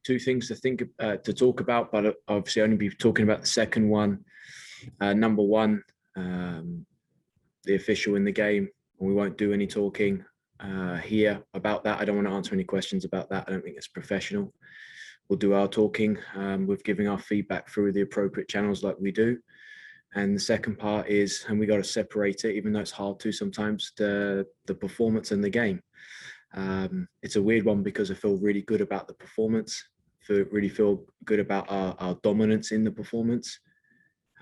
two things to talk about, but obviously only be talking about the second one. Number one, the official in the game. We won't do any talking here about that. I don't want to answer any questions about that. I don't think it's professional. We'll do our talking with giving our feedback through the appropriate channels like we do. And the second part is, and we got to separate it, even though it's hard to sometimes, the performance and the game. It's a weird one because I feel really good about the performance. Really feel good about our dominance in the performance.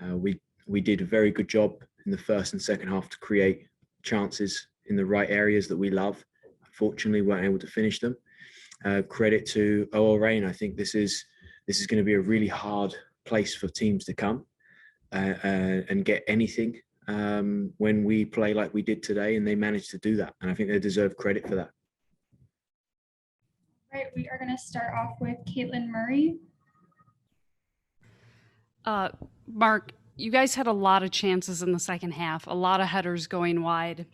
We did a very good job in the first and second half to create chances in the right areas that we love. Unfortunately, weren't able to finish them. Credit to OL Reign. I think this is going to be a really hard place for teams to come and get anything when we play like we did today, and they managed to do that. And I think they deserve credit for that. Right, we are going to start off with Caitlin Murray. Mark, you guys had a lot of chances in the second half, a lot of headers going wide.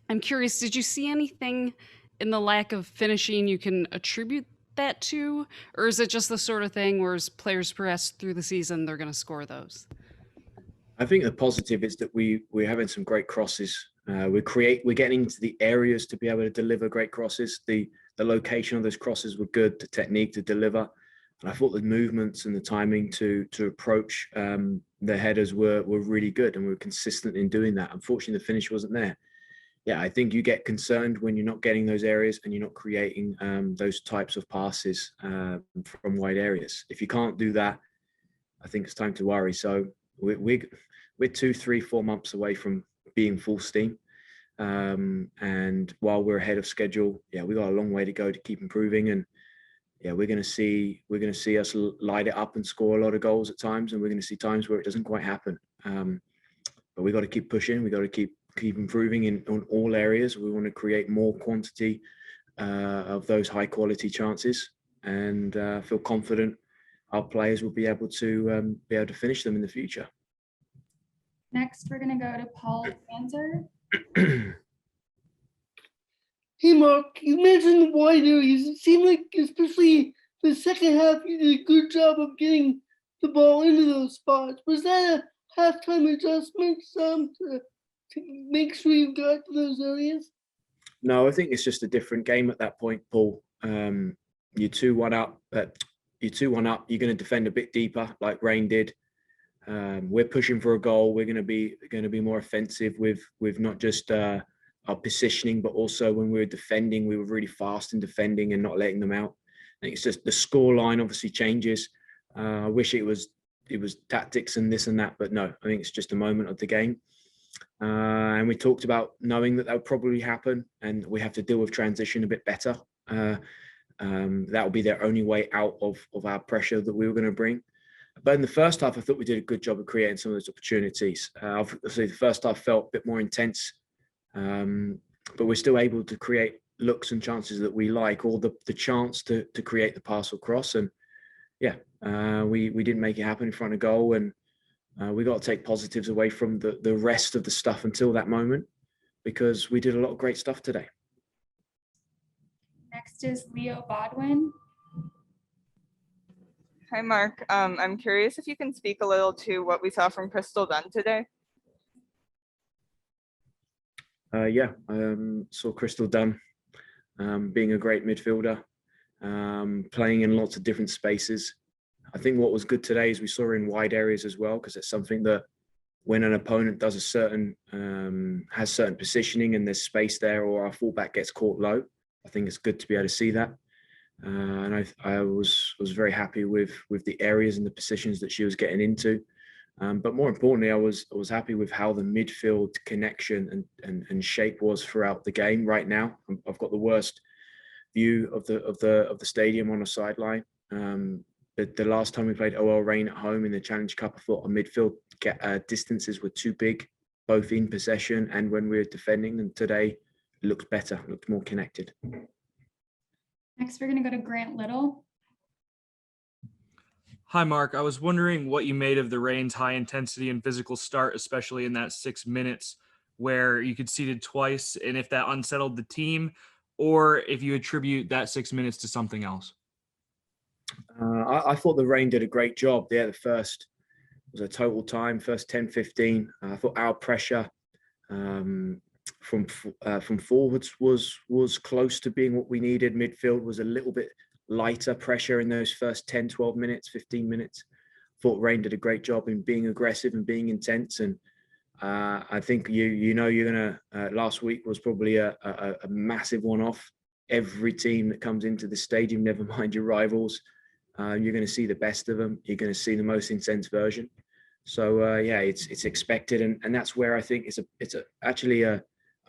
I'm curious, did you see anything in the lack of finishing you can attribute that to? Or is it just the sort of thing where as players progress through the season, they're going to score those? I think the positive is that we're having some great crosses. We're getting into the areas to be able to deliver great crosses. The location of those crosses were good, the technique to deliver. And I thought the movements and the timing to approach the headers were really good, and we were consistent in doing that. Unfortunately, the finish wasn't there. Yeah, I think you get concerned when you're not getting those areas and you're not creating those types of passes from wide areas. If you can't do that, I think it's time to worry. So we're 2, 3, 4 months away from being full steam. And while we're ahead of schedule, yeah, we got a long way to go to keep improving. And yeah, we're going to see us light it up and score a lot of goals at times, and we're going to see times where it doesn't quite happen. But we got to keep pushing. We got to keep improving on all areas. We want to create more quantity of those high quality chances, and feel confident our players will be able to finish them in the future. Next, we're going to go to Paul Panzer. Hey Mark, you mentioned the wide areas. It seemed like, especially the second half, you did a good job of getting the ball into those spots. Was that a halftime adjustment to make sure you got to those areas? No, I think it's just a different game at that point, Paul. You're 2-1 up. You're 2-1 up. You're going to defend a bit deeper, like Reign did. We're pushing for a goal. We're going to be more offensive with not just our positioning, but also when we were defending, we were really fast in defending and not letting them out. I think it's just the score line obviously changes. I wish it was tactics and this and that, but no, I think it's just a moment of the game. And we talked about knowing that would probably happen, and we have to deal with transition a bit better. That will be their only way out of our pressure that we were going to bring. But in the first half, I thought we did a good job of creating some of those opportunities. Obviously, the first half felt a bit more intense, but we're still able to create looks and chances that we like, or the chance to create the pass or cross. And yeah, we didn't make it happen in front of goal, and we got to take positives away from the rest of the stuff until that moment, because we did a lot of great stuff today. Next is Leo Bodwin. Hi, Mark. I'm curious if you can speak a little to what we saw from Crystal Dunn today. Yeah, saw Crystal Dunn being a great midfielder, playing in lots of different spaces. I think what was good today is we saw her in wide areas as well, because it's something that when an opponent does has certain positioning and there's space there, or our fullback gets caught low, I think it's good to be able to see that. And I was very happy with the areas and the positions that she was getting into. But more importantly, I was happy with how the midfield connection and shape was throughout the game. Right now, I've got the worst view of the stadium on a sideline. The last time we played OL Reign at home in the Challenge Cup, I thought our midfield distances were too big, both in possession and when we were defending. And today it looked better, looked more connected. Next, we're going to go to Grant Little. Hi, Mark. I was wondering what you made of the Reign's high intensity and physical start, especially in that 6 minutes where you conceded twice, and if that unsettled the team, or if you attribute that 6 minutes to something else. I thought the rain did a great job. Yeah, the first was a total time, first 10, 15. I thought our pressure from forwards was close to being what we needed. Midfield was a little bit lighter pressure in those first 10, 12 minutes, 15 minutes. Thought Rain did a great job in being aggressive and being intense. And I think you're gonna. Last week was probably a massive one-off. Every team that comes into the stadium, never mind your rivals, you're going to see the best of them. You're going to see the most intense version. So yeah, it's expected, and that's where I think it's actually a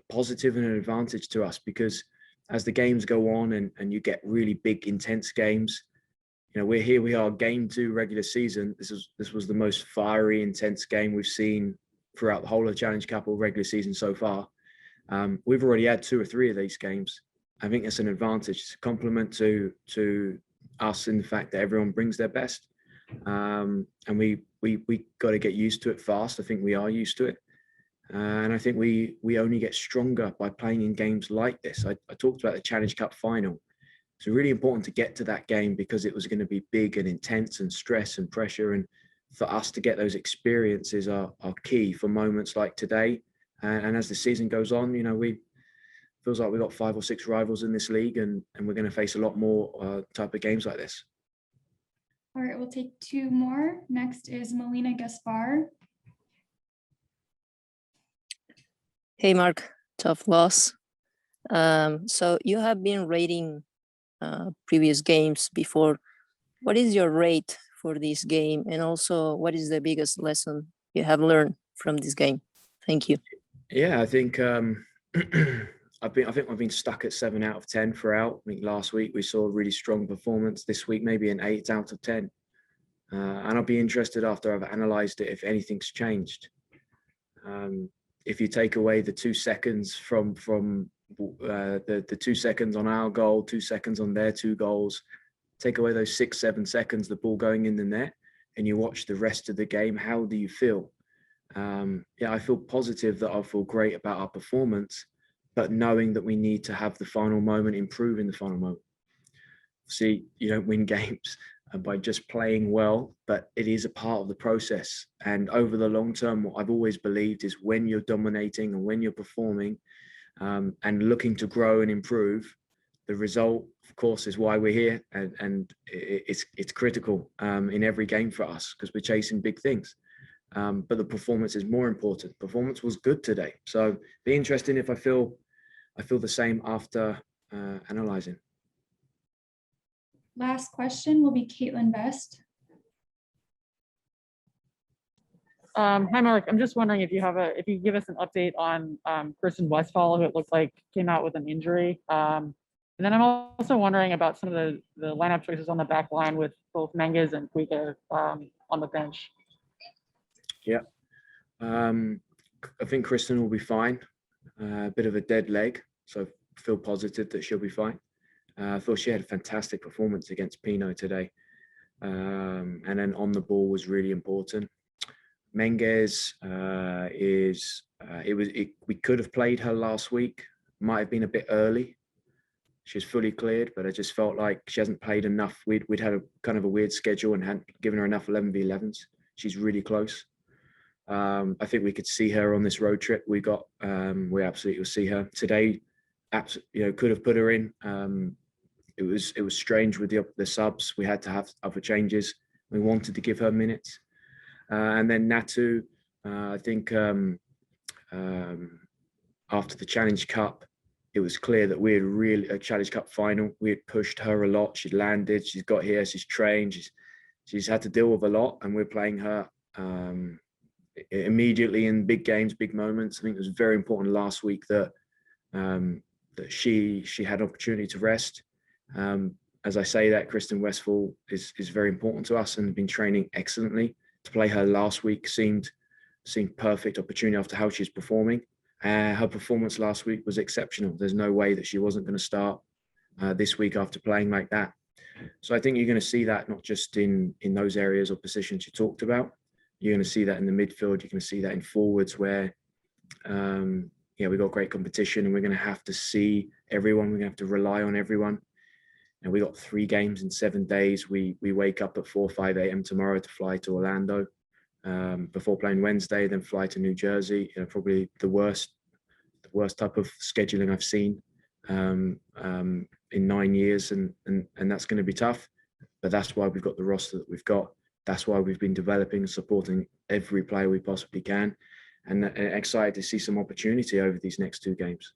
positive and an advantage to us, because as the games go on and you get really big, intense games, we are game 2 regular season. This was the most fiery, intense game we've seen throughout the whole of Challenge Cup or regular season so far. We've already had 2 or 3 of these games. I think it's an advantage. It's a compliment to us in the fact that everyone brings their best, and we got to get used to it fast. I think we are used to it, and I think we only get stronger by playing in games like this. I talked about the Challenge Cup final. It's really important to get to that game because it was going to be big and intense and stress and pressure, and for us to get those experiences are key for moments like today. And as the season goes on, feels like we've got 5 or 6 rivals in this league, and we're going to face a lot more type of games like this. All right, we'll take 2 more. Next is Melina Gaspar. Hey, Mark, tough loss. So you have been rating previous games before. What is your rate for this game? And also, what is the biggest lesson you have learned from this game? Thank you. Yeah, I think I've been stuck at 7 out of 10 throughout. I think last week we saw a really strong performance. This week maybe an 8 out of 10. And I'll be interested after I've analysed it if anything's changed. If you take away the 2 seconds from the 2 seconds on our goal, 2 seconds on their 2 goals, take away those 6-7 seconds, the ball going in the net, and you watch the rest of the game, how do you feel? Yeah, I feel positive that I feel great about our performance, but knowing that we need to have the final moment, improve in the final moment. See, you don't win games by just playing well, but it is a part of the process. And over the long term, what I've always believed is when you're dominating and when you're performing and looking to grow and improve, the result, of course, is why we're here. And it's critical in every game for us because we're chasing big things. But the performance is more important. Performance was good today. So be interesting if I feel the same after analyzing. Last question will be Caitlin Best. Hi, Mark. I'm just wondering if you give us an update on Kristen Westphal, who it looks like came out with an injury. And then I'm also wondering about some of the lineup choices on the back line with both Menges and Cuica on the bench. Yeah. I think Kristen will be fine. A bit of a dead leg, so I feel positive that she'll be fine. I thought she had a fantastic performance against Pino today. And then on the ball was really important. Menges we could have played her last week. Might have been a bit early. She's fully cleared, but I just felt like she hasn't played enough. We'd had a kind of a weird schedule and hadn't given her enough 11v11s. She's really close. I think we could see her on this road trip we got. We absolutely will see her today. Could have put her in. It was strange with the subs. We had to have other changes. We wanted to give her minutes. And then Natu, I think after the Challenge Cup, it was clear that we had really a Challenge Cup final. We had pushed her a lot. She landed. She's got here. She's trained. She's had to deal with a lot, and we're playing her immediately in big games, big moments. I think it was very important last week that she had opportunity to rest. As I say that, Kristen Westphal is very important to us and has been training excellently. To play her last week seemed perfect opportunity after how she's performing. Her performance last week was exceptional. There's no way that she wasn't going to start this week after playing like that. So I think you're going to see that not just in those areas or positions you talked about. You're going to see that in the midfield. You're going to see that in forwards where, we've got great competition and we're going to have to see everyone. We're going to have to rely on everyone. and we got 3 games in 7 days. We wake up at 4 or 5 a.m. tomorrow to fly to Orlando before playing Wednesday, then fly to New Jersey. Probably the worst type of scheduling I've seen in 9 years, and that's going to be tough. But that's why we've got the roster that we've got. That's why we've been developing and supporting every player we possibly can, and excited to see some opportunity over these next 2 games.